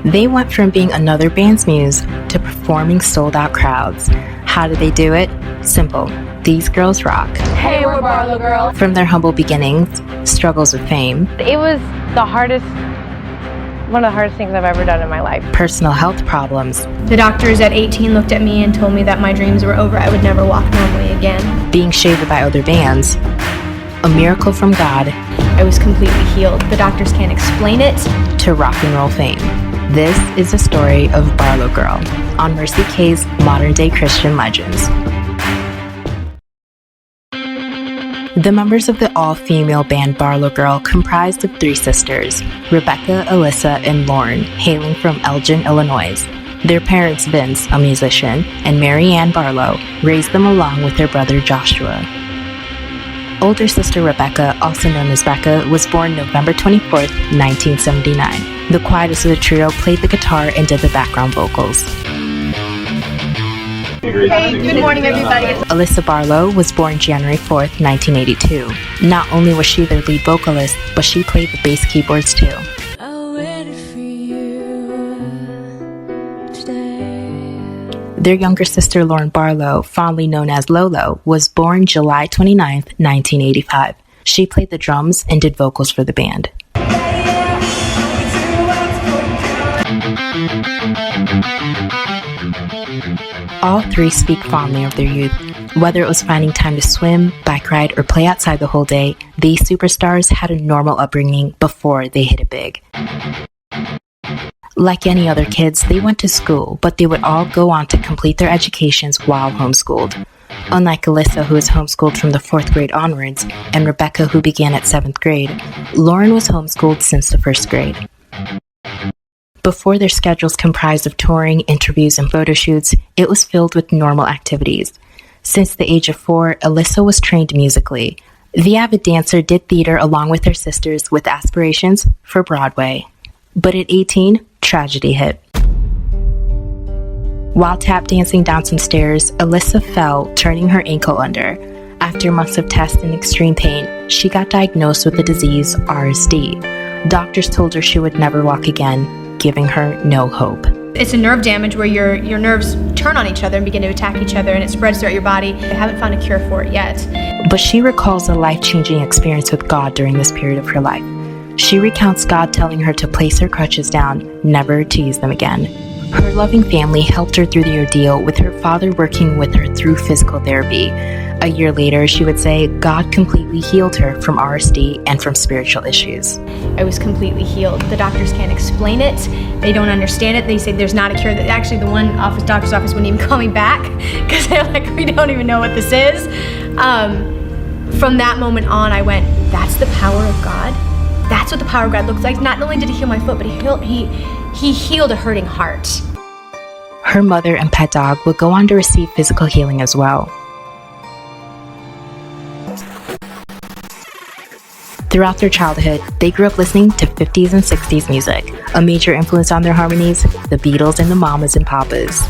They went from being another band's muse to performing sold-out crowds. How did they do it? Simple. These girls rock. Hey, we're BarlowGirl. From their humble beginnings, struggles with fame, It was one of the hardest things I've ever done in my life. personal health problems, The doctors at 18 looked at me and told me that my dreams were over. I would never walk normally again. being shaded by other bands, a miracle from God, I was completely healed. The doctors can't explain it. to rock and roll fame. This is the story of BarlowGirl on Mercy K's Modern Day Christian Legends. The members of the all-female band BarlowGirl comprised of three sisters, Rebecca, Alyssa, and Lauren, hailing from Elgin, Illinois. Their parents, Vince, a musician, and Mary Ann Barlow, raised them along with their brother Joshua. Older sister Rebecca, also known as Becca, was born November 24th, 1979. The quietest of the trio played the guitar and did the background vocals. Hey, good morning, everybody. Alyssa Barlow was born January 4th, 1982. Not only was she their lead vocalist, but she played the bass keyboards too. Their younger sister Lauren Barlow, fondly known as Lolo, was born July 29th, 1985. She played the drums and did vocals for the band. All three speak fondly of their youth. Whether it was finding time to swim, bike ride, or play outside the whole day, these superstars had a normal upbringing before they hit it big. Like any other kids, they went to school, but they would all go on to complete their educations while homeschooled. Unlike Alyssa, who was homeschooled from the 4th grade onwards, and Rebecca, who began at 7th grade, Lauren was homeschooled since the 1st grade. Before their schedules comprised of touring, interviews, and photo shoots, it was filled with normal activities. Since the age of 4, Alyssa was trained musically. The avid dancer did theater along with her sisters with aspirations for Broadway. But at 18, tragedy hit. While tap dancing down some stairs, Alyssa fell, turning her ankle under. After months of tests and extreme pain, she got diagnosed with the disease RSD. Doctors told her she would never walk again, giving her no hope. It's a nerve damage where your nerves turn on each other and begin to attack each other, and it spreads throughout your body. They haven't found a cure for it yet. But she recalls a life-changing experience with God during this period of her life. She recounts God telling her to place her crutches down, never to use them again. Her loving family helped her through the ordeal, with her father working with her through physical therapy. A year later, she would say God completely healed her from RSD and from spiritual issues. I was completely healed. The doctors can't explain it. They don't understand it. They say there's not a cure. Actually, the one doctor's office wouldn't even call me back because they're like, we don't even know what this is. From that moment on, I went, that's the power of God. That's what the power of God looks like. Not only did he heal my foot, but he healed a hurting heart. Her mother and pet dog would go on to receive physical healing as well. Throughout their childhood, they grew up listening to 50s and 60s music. A major influence on their harmonies, the Beatles and the Mamas and Papas.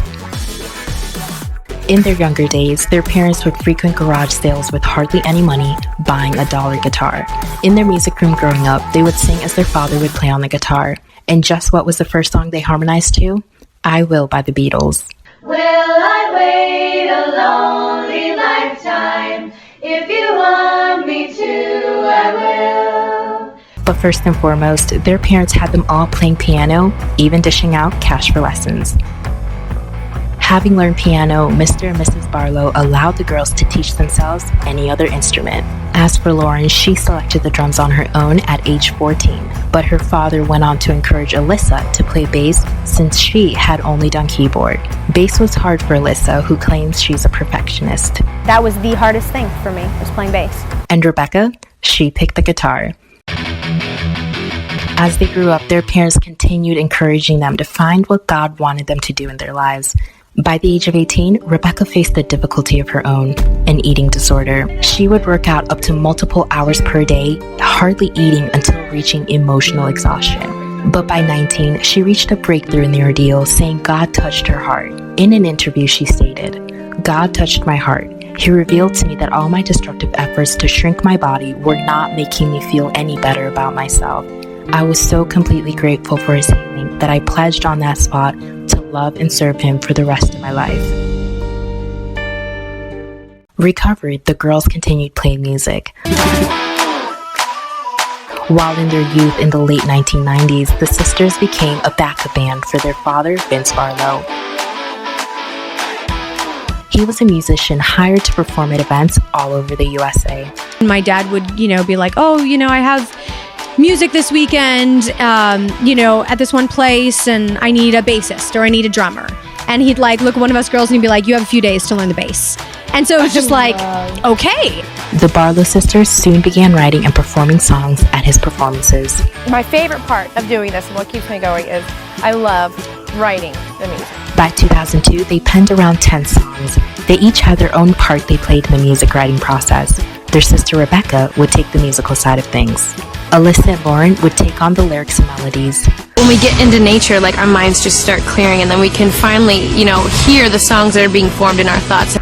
In their younger days, their parents would frequent garage sales with hardly any money, buying a $1 guitar. In their music room growing up, they would sing as their father would play on the guitar. And just what was the first song they harmonized to? I Will by the Beatles. Will I wait a lonely lifetime? If you want me to, I will. But first and foremost, their parents had them all playing piano, even dishing out cash for lessons. Having learned piano, Mr. and Mrs. Barlow allowed the girls to teach themselves any other instrument. As for Lauren, she selected the drums on her own at age 14, but her father went on to encourage Alyssa to play bass since she had only done keyboard. Bass was hard for Alyssa, who claims she's a perfectionist. That was the hardest thing for me, was playing bass. And Rebecca, she picked the guitar. As they grew up, their parents continued encouraging them to find what God wanted them to do in their lives. By the age of 18, Rebecca faced the difficulty of her own, an eating disorder. She would work out up to multiple hours per day, hardly eating until reaching emotional exhaustion. But by 19, she reached a breakthrough in the ordeal, saying God touched her heart. In an interview, she stated, "God touched my heart. He revealed to me that all my destructive efforts to shrink my body were not making me feel any better about myself. I was so completely grateful for his healing that I pledged on that spot to love and serve him for the rest of my life. Recovered, the girls continued playing music. While in their youth in the late 1990s, the sisters became a backup band for their father, Vince Barlow. He was a musician hired to perform at events all over the USA. My dad would, be like, oh, I have music this weekend, at this one place, and I need a bassist or I need a drummer. And he'd look at one of us girls and he'd be like, you have a few days to learn the bass. And so it was just okay. The Barlow sisters soon began writing and performing songs at his performances. My favorite part of doing this and what keeps me going is I love writing the music. By 2002, they penned around 10 songs. They each had their own part they played in the music writing process. Their sister Rebecca would take the musical side of things. Alyssa and Lauren would take on the lyrics and melodies. When we get into nature, our minds just start clearing, and then we can finally, hear the songs that are being formed in our thoughts.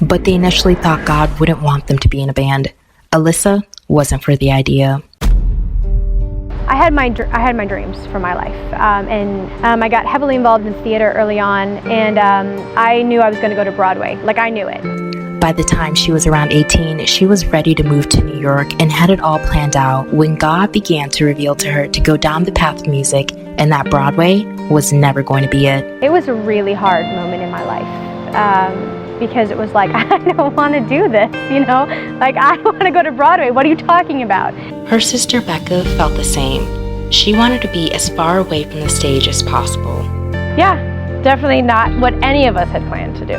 But they initially thought God wouldn't want them to be in a band. Alyssa wasn't for the idea. I had my dreams for my life, and I got heavily involved in theater early on, and I knew I was going to go to Broadway. I knew it. By the time she was around 18, she was ready to move to New York and had it all planned out when God began to reveal to her to go down the path of music, and that Broadway was never going to be it. It was a really hard moment in my life because it was I don't want to do this, I want to go to Broadway. What are you talking about? Her sister Becca felt the same. She wanted to be as far away from the stage as possible. Yeah, definitely not what any of us had planned to do.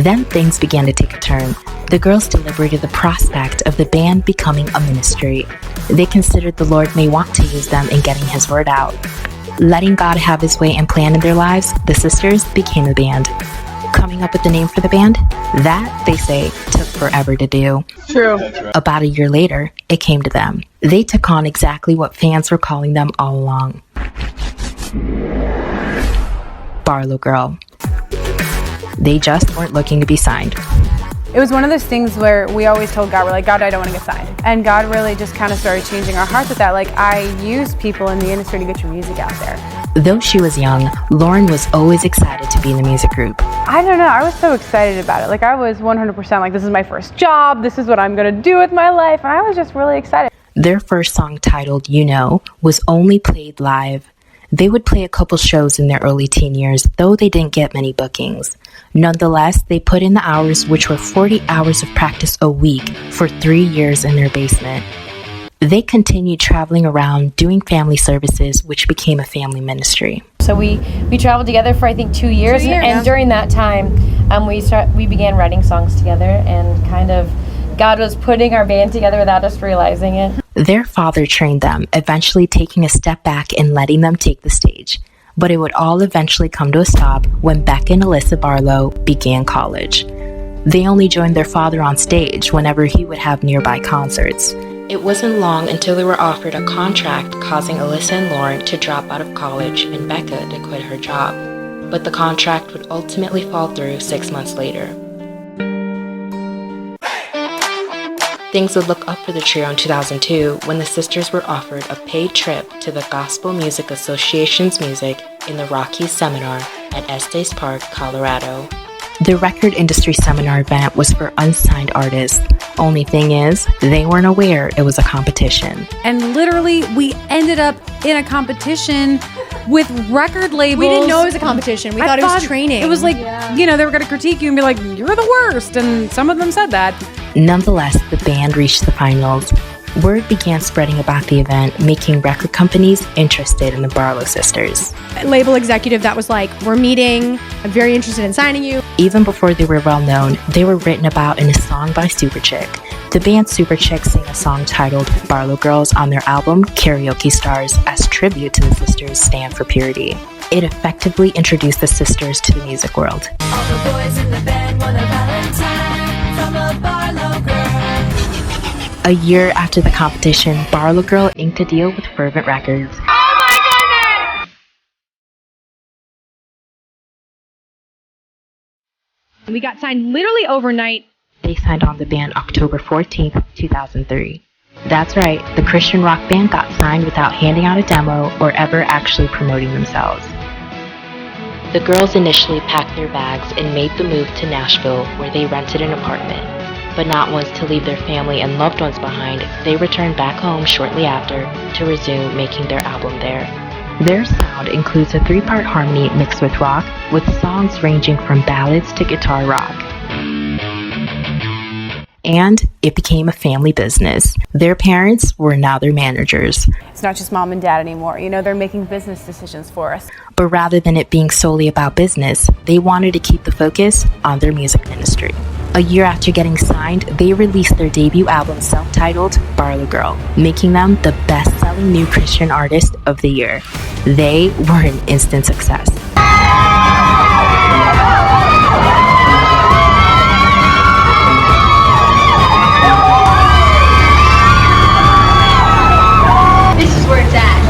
Then things began to take a turn. The girls deliberated the prospect of the band becoming a ministry. They considered the Lord may want to use them in getting his word out. Letting God have his way and plan in their lives, the sisters became a band. Coming up with the name for the band? That, they say, took forever to do. True. About a year later, it came to them. They took on exactly what fans were calling them all along. BarlowGirl. They just weren't looking to be signed. It was one of those things where we always told God, we're like, God, I don't want to get signed. And God really just kind of started changing our hearts with that. I use people in the industry to get your music out there. Though she was young, Lauren was always excited to be in the music group. I don't know, I was so excited about it. I was 100% this is my first job, this is what I'm going to do with my life, and I was just really excited. Their first song, titled You Know, was only played live. They would play a couple shows in their early teen years, though they didn't get many bookings. Nonetheless, they put in the hours, which were 40 hours of practice a week for 3 years in their basement. They continued traveling around doing family services, which became a family ministry. So we traveled together for I think 2 years, and during that time we began writing songs together, and kind of God was putting our band together without us realizing it. Their father trained them, eventually taking a step back and letting them take the stage. But it would all eventually come to a stop when Becca and Alyssa Barlow began college. They only joined their father on stage whenever he would have nearby concerts. It wasn't long until they were offered a contract, causing Alyssa and Lauren to drop out of college and Becca to quit her job. But the contract would ultimately fall through 6 months later. Things would look up for the trio in 2002 when the sisters were offered a paid trip to the Gospel Music Association's music in the Rockies seminar at Estes Park, Colorado. The record industry seminar event was for unsigned artists. Only thing is, they weren't aware it was a competition. And literally, we ended up in a competition with record labels. We didn't know it was a competition. We thought it was training. It was they were going to critique you and be like, you're the worst. And some of them said that. Nonetheless, the band reached the finals. Word began spreading about the event, making record companies interested in the Barlow sisters. A label executive that was like, we're meeting, I'm very interested in signing you. Even before they were well known, they were written about in a song by Super Chick. The band Super Chick sang a song titled Barlow Girls on their album Karaoke Stars as tribute to the sisters' stand for purity. It effectively introduced the sisters to the music world. All the boys in the band want a Valentine from a Barlow girl. A year after the competition, BarlowGirl inked a deal with Fervent Records. Oh my goodness! We got signed literally overnight. They signed on the band October 14th, 2003. That's right, the Christian rock band got signed without handing out a demo or ever actually promoting themselves. The girls initially packed their bags and made the move to Nashville, where they rented an apartment. But not once to leave their family and loved ones behind, they returned back home shortly after to resume making their album there. Their sound includes a 3-part harmony mixed with rock, with songs ranging from ballads to guitar rock. And it became a family business. Their parents were now their managers. It's not just mom and dad anymore. You know, they're making business decisions for us. But rather than it being solely about business, they wanted to keep the focus on their music ministry. A year after getting signed, they released their debut album self-titled BarlowGirl, making them the best-selling new Christian artist of the year. They were an instant success. This is where it's at.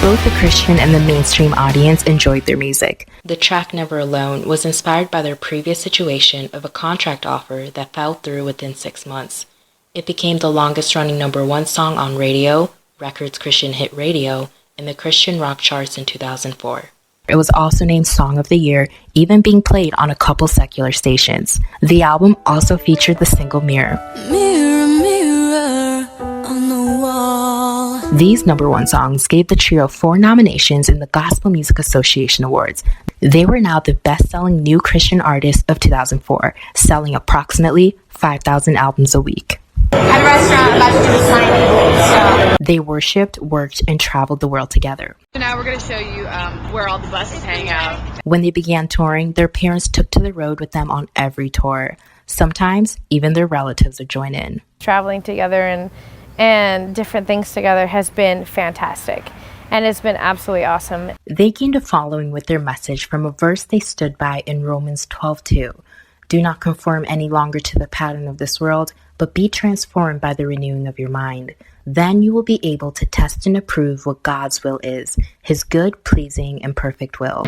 Both the Christian and the mainstream audience enjoyed their music. The track Never Alone was inspired by their previous situation of a contract offer that fell through within 6 months. It became the longest-running #1 song on radio, Record's Christian Hit Radio, and the Christian rock charts in 2004. It was also named Song of the Year, even being played on a couple secular stations. The album also featured the single Mirror. Mirror, mirror on the wall. These #1 songs gave the trio 4 nominations in the Gospel Music Association Awards. They were now the best-selling new Christian artist of 2004, selling approximately 5,000 albums a week. At a restaurant about to do a signing. They worshipped, worked, and traveled the world together. So now we're going to show you where all the buses hang out. When they began touring, their parents took to the road with them on every tour. Sometimes, even their relatives would join in. Traveling together and different things together has been fantastic. And it's been absolutely awesome. They gained a following with their message from a verse they stood by in Romans 12:2. Do not conform any longer to the pattern of this world, but be transformed by the renewing of your mind. Then you will be able to test and approve what God's will is, his good, pleasing, and perfect will.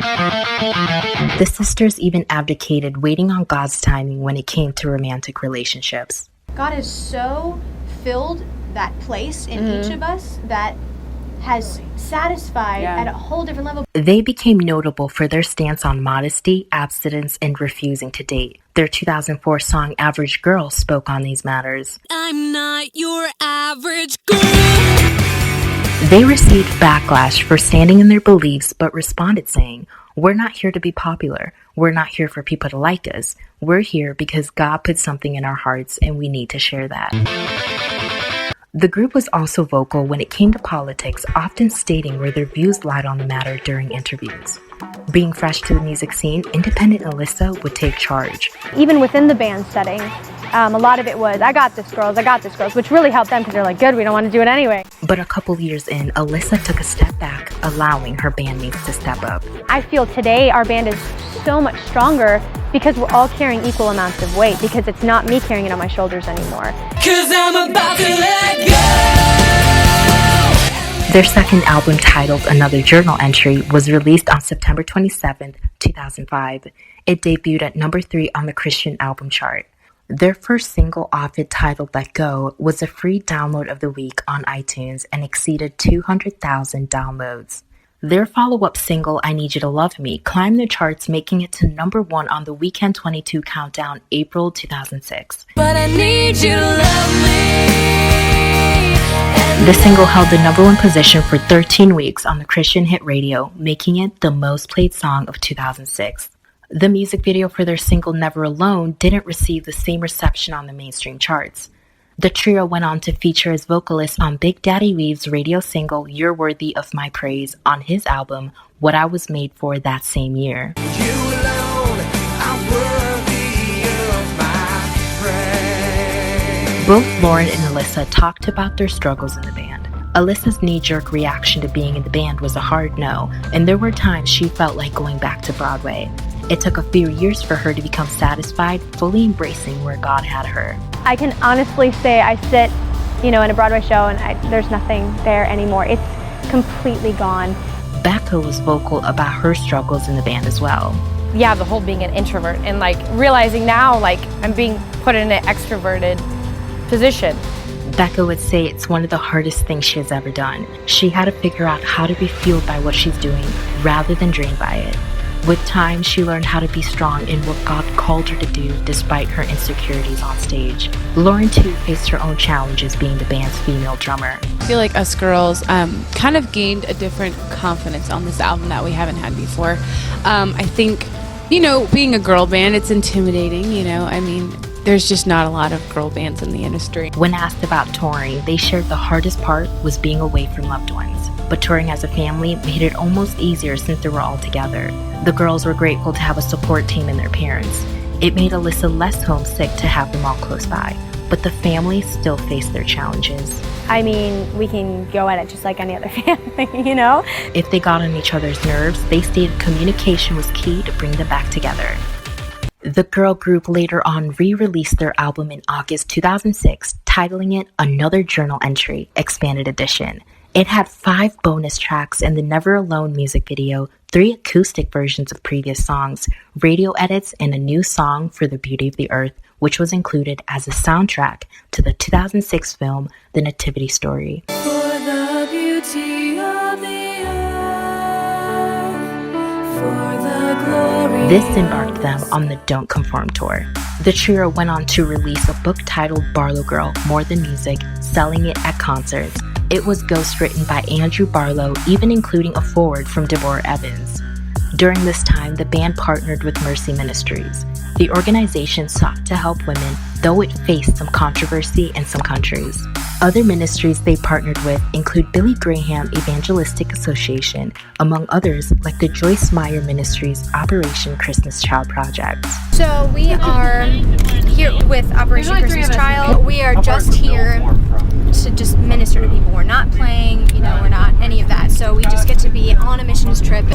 The sisters even advocated waiting on God's timing when it came to romantic relationships. God has so filled that place in each of us that has satisfied at a whole different level. They became notable for their stance on modesty, abstinence, and refusing to date. Their 2004 song Average Girl spoke on these matters. I'm not your average girl. They received backlash for standing in their beliefs, but responded saying, "We're not here to be popular. We're not here for people to like us. We're here because God put something in our hearts and we need to share that." The group was also vocal when it came to politics, often stating where their views lied on the matter during interviews. Being fresh to the music scene, independent Alyssa would take charge. Even within the band setting, a lot of it was, I got this, girls, which really helped them because they're like, good, we don't want to do it anyway. But a couple years in, Alyssa took a step back, allowing her bandmates to step up. I feel today our band is so much stronger because we're all carrying equal amounts of weight, because it's not me carrying it on my shoulders anymore. 'Cause I'm about to let go. Their second album, titled Another Journal Entry, was released on September 27, 2005. It debuted at #3 on the Christian album chart. Their first single off it, titled Let Go, was a free download of the week on iTunes and exceeded 200,000 downloads. Their follow-up single, I Need You to Love Me, climbed the charts, making it to #1 on the Weekend 22 countdown, April 2006. But I need you to love me. The single held the #1 position for 13 weeks on the Christian Hit Radio, making it the most played song of 2006. The music video for their single Never Alone didn't receive the same reception on the mainstream charts. The trio went on to feature as vocalists on Big Daddy Weave's radio single You're Worthy of My Praise on his album What I Was Made For that same year. You alone are worthy of my praise. Both Lauren and Alyssa talked about their struggles in the band. Alyssa's knee-jerk reaction to being in the band was a hard no, and there were times she felt like going back to Broadway. It took a few years for her to become satisfied, fully embracing where God had her. I can honestly say I sit, in a Broadway show and there's nothing there anymore. It's completely gone. Becca was vocal about her struggles in the band as well. the whole being an introvert and like realizing now like I'm being put in an extroverted position. Becca would say it's one of the hardest things she has ever done. She had to figure out how to be fueled by what she's doing rather than drained by it. With time, she learned how to be strong in what God called her to do despite her insecurities on stage. Lauren too faced her own challenges being the band's female drummer. I feel like us girls kind of gained a different confidence on this album that we haven't had before. I think, being a girl band, it's intimidating, there's just not a lot of girl bands in the industry. When asked about touring, they shared the hardest part was being away from loved ones. But touring as a family made it almost easier since they were all together. The girls were grateful to have a support team in their parents. It made Alyssa less homesick to have them all close by, but the family still faced their challenges. I mean, we can go at it just like any other family, If they got on each other's nerves, they stated communication was key to bring them back together. The girl group later on re-released their album in August 2006, titling it Another Journal Entry, Expanded Edition. It had 5 bonus tracks in the Never Alone music video, 3 acoustic versions of previous songs, radio edits, and a new song for The Beauty of the Earth, which was included as a soundtrack to the 2006 film The Nativity Story. For the beauty of the earth, for the glory. This embarked them on the Don't Conform tour. The trio went on to release a book titled BarlowGirl, More Than Music, selling it at concerts. It was ghostwritten by Andrew Barlow, even including a foreword from Deborah Evans. During this time, the band partnered with Mercy Ministries. The organization sought to help women, though it faced some controversy in some countries. Other ministries they partnered with include Billy Graham Evangelistic Association, among others like the Joyce Meyer Ministries Operation Christmas Child Project. So we are here with Operation Christmas Child. We are just here to just minister to people. We're not playing, we're not any of that. So we just get to be on a missions trip.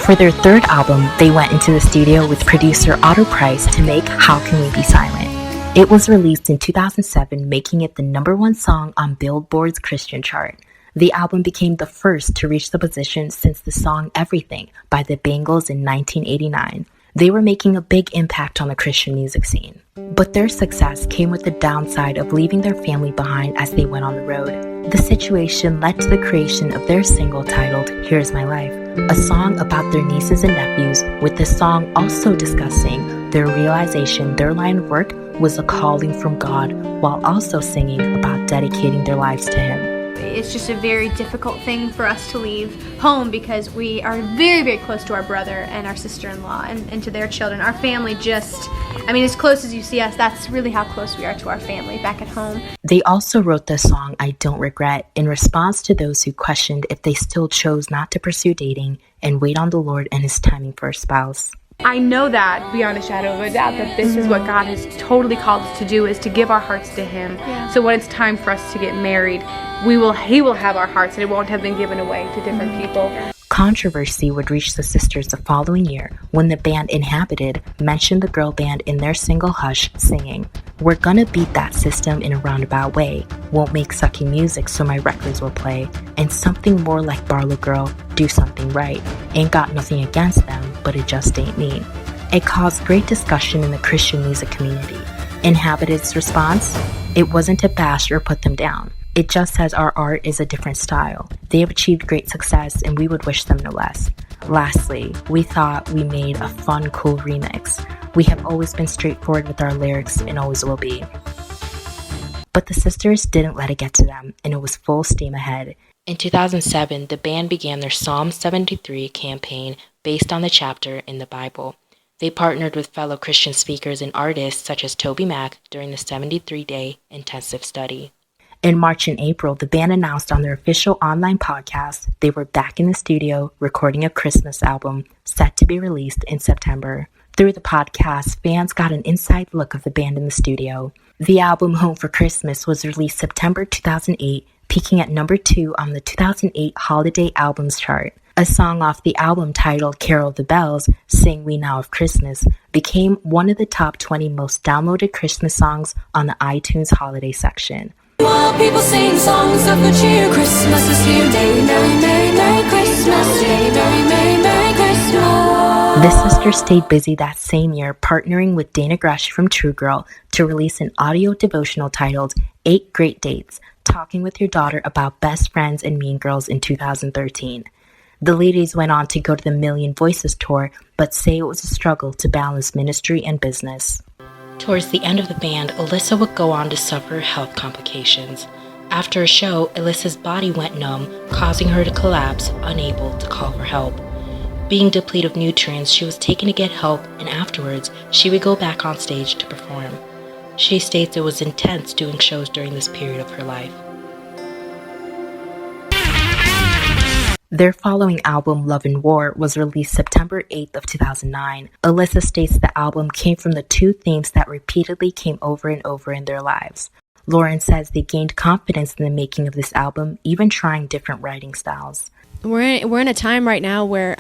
For their third album, they went into the studio with producer Otto Price to make How Can We Be Silent? It was released in 2007, making it the #1 song on Billboard's Christian chart. The album became the first to reach the position since the song Everything by the Bangles in 1989. They were making a big impact on the Christian music scene. But their success came with the downside of leaving their family behind as they went on the road. The situation led to the creation of their single titled Here's My Life, a song about their nieces and nephews, with the song also discussing their realization their line of work was a calling from God, while also singing about dedicating their lives to Him. It's just a very difficult thing for us to leave home because we are very, very close to our brother and our sister-in-law and to their children. Our family as close as you see us, that's really how close we are to our family back at home. They also wrote the song I Don't Regret in response to those who questioned if they still chose not to pursue dating and wait on the Lord and His timing for a spouse. I know that beyond a shadow of a doubt that this is what God has totally called us to do, is to give our hearts to Him. Yeah. So when it's time for us to get married, He will have our hearts, and it won't have been given away to different people. Controversy would reach the sisters the following year when the band Inhabited mentioned the girl band in their single Hush, singing, "We're gonna beat that system in a roundabout way, won't make sucking music so my records will play, and something more like BarlowGirl, do something right, ain't got nothing against them, but it just ain't me." It caused great discussion in the Christian music community. Inhabited's response? It wasn't to bash or put them down. It just says our art is a different style. They have achieved great success and we would wish them no less. Lastly, we thought we made a fun, cool remix. We have always been straightforward with our lyrics and always will be. But the sisters didn't let it get to them, and it was full steam ahead. In 2007, the band began their Psalm 73 campaign based on the chapter in the Bible. They partnered with fellow Christian speakers and artists such as Toby Mac during the 73-day intensive study. In March and April, the band announced on their official online podcast they were back in the studio recording a Christmas album set to be released in September. Through the podcast, fans got an inside look of the band in the studio. The album Home for Christmas was released September 2008, peaking at #2 on the 2008 Holiday Albums chart. A song off the album titled Carol of the Bells, Sing We Now of Christmas, became one of the top 20 most downloaded Christmas songs on the iTunes Holiday section. While people sing songs of good cheer, Christmas is here. Merry, merry, merry, merry Christmas. Merry, merry, merry, merry Christmas. The sisters stayed busy that same year partnering with Dana Grush from True Girl to release an audio devotional titled 8 Great Dates, Talking with Your Daughter About Best Friends and Mean Girls in 2013. The ladies went on to go to the Million Voices tour, but say it was a struggle to balance ministry and business. Towards the end of the band, Alyssa would go on to suffer health complications. After a show, Alyssa's body went numb, causing her to collapse, unable to call for help. Being depleted of nutrients, she was taken to get help, and afterwards, she would go back on stage to perform. She states it was intense doing shows during this period of her life. Their following album, Love and War, was released September 8th of 2009. Alyssa states the album came from the two themes that repeatedly came over and over in their lives. Lauren says they gained confidence in the making of this album, even trying different writing styles. We're in a time right now where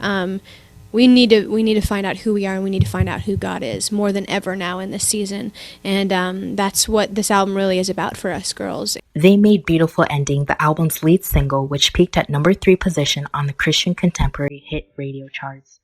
we need to find out who we are, and we need to find out who God is more than ever now in this season. And that's what this album really is about for us girls. They Made Beautiful Ending, the album's lead single, which peaked at number 3 position on the Christian Contemporary hit radio charts.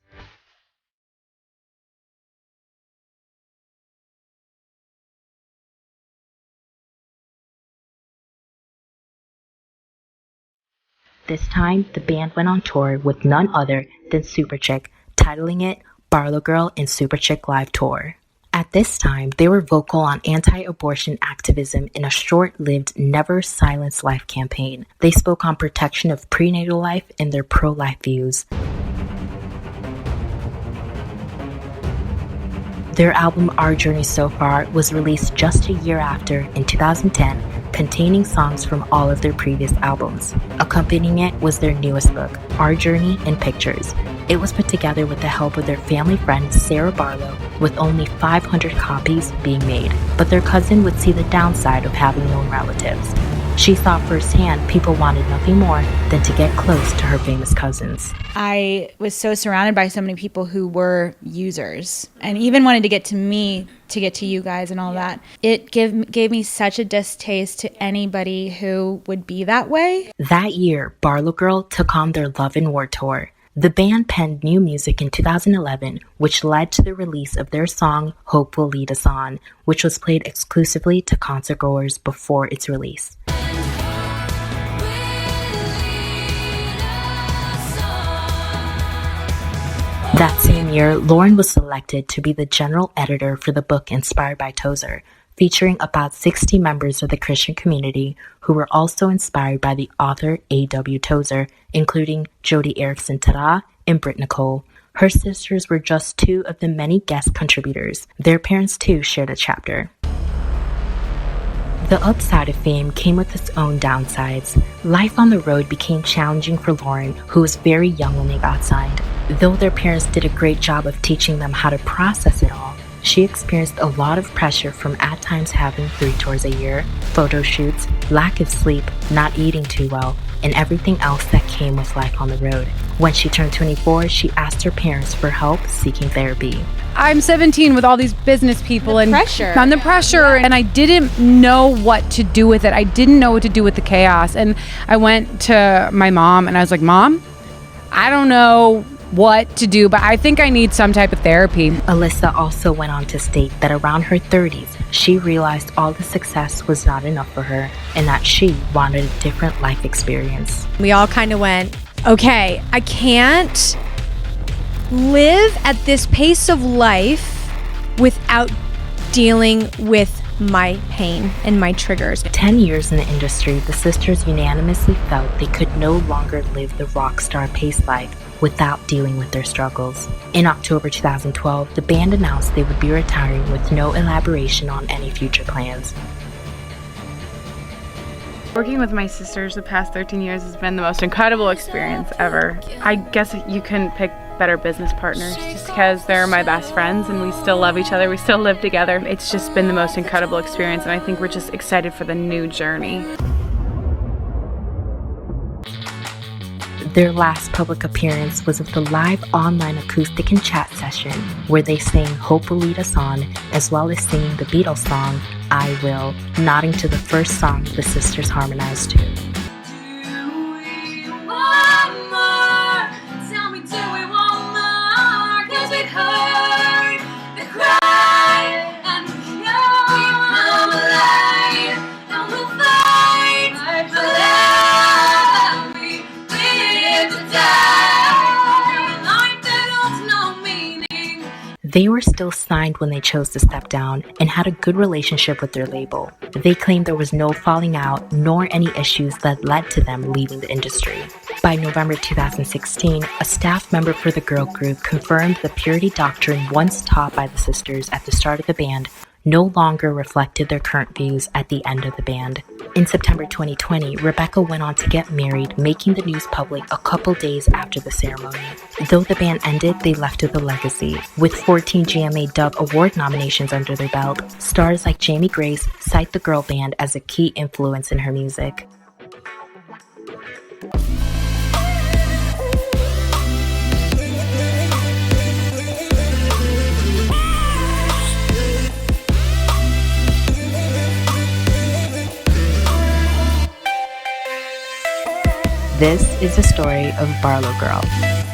This time, the band went on tour with none other than Superchick, titling it BarlowGirl and Superchick Live Tour. At this time, they were vocal on anti-abortion activism in a short-lived Never Silence Life campaign. They spoke on protection of prenatal life and their pro-life views. Their album Our Journey So Far was released just a year after, in 2010, containing songs from all of their previous albums. Accompanying it was their newest book, Our Journey in Pictures. It was put together with the help of their family friend Sarah Barlow, with only 500 copies being made. But their cousin would see the downside of having no relatives. She saw firsthand people wanted nothing more than to get close to her famous cousins. I was so surrounded by so many people who were users and even wanted to get to me, to get to you guys and all that. It gave me such a distaste to anybody who would be that way. That year, BarlowGirl took on their Love and War tour. The band penned new music in 2011, which led to the release of their song Hope Will Lead Us On, which was played exclusively to concertgoers before its release. That same year, Lauren was selected to be the general editor for the book inspired by Tozer, featuring about 60 members of the Christian community who were also inspired by the author A.W. Tozer, including Jodi Eareckson-Tada and Britt Nicole. Her sisters were just 2 of the many guest contributors. Their parents too shared a chapter. The upside of fame came with its own downsides. Life on the road became challenging for Lauren, who was very young when they got signed. Though their parents did a great job of teaching them how to process it all, she experienced a lot of pressure from at times having 3 tours a year, photo shoots, lack of sleep, not eating too well, and everything else that came with life on the road. When she turned 24, she asked her parents for help seeking therapy. I'm 17 with all these business people and the pressure, and I didn't know what to do with it. I didn't know what to do with the chaos. And I went to my mom and I was like, Mom, I don't know what to do, but I think I need some type of therapy. Alyssa also went on to state that around her 30s, she realized all the success was not enough for her and that she wanted a different life experience. We all kind of went, okay, I can't live at this pace of life without dealing with my pain and my triggers. 10 years in the industry, the sisters unanimously felt they could no longer live the rock star pace life without dealing with their struggles. In October 2012, the band announced they would be retiring with no elaboration on any future plans. Working with my sisters the past 13 years has been the most incredible experience ever. I guess you couldn't pick better business partners just because they're my best friends and we still love each other, we still live together. It's just been the most incredible experience and I think we're just excited for the new journey. Their last public appearance was of the live online acoustic and chat session where they sang Hope Will Lead Us On, as well as singing the Beatles song I Will, nodding to the first song the sisters harmonized to. They were still signed when they chose to step down and had a good relationship with their label. They claimed there was no falling out nor any issues that led to them leaving the industry. By November 2016, a staff member for the girl group confirmed the purity doctrine once taught by the sisters at the start of the band no longer reflected their current views at the end of the band. In September 2020, Rebecca went on to get married, making the news public a couple days after the ceremony. Though the band ended, they left with a legacy. With 14 GMA Dove Award nominations under their belt, stars like Jamie Grace cite the girl band as a key influence in her music. This is the story of BarlowGirl.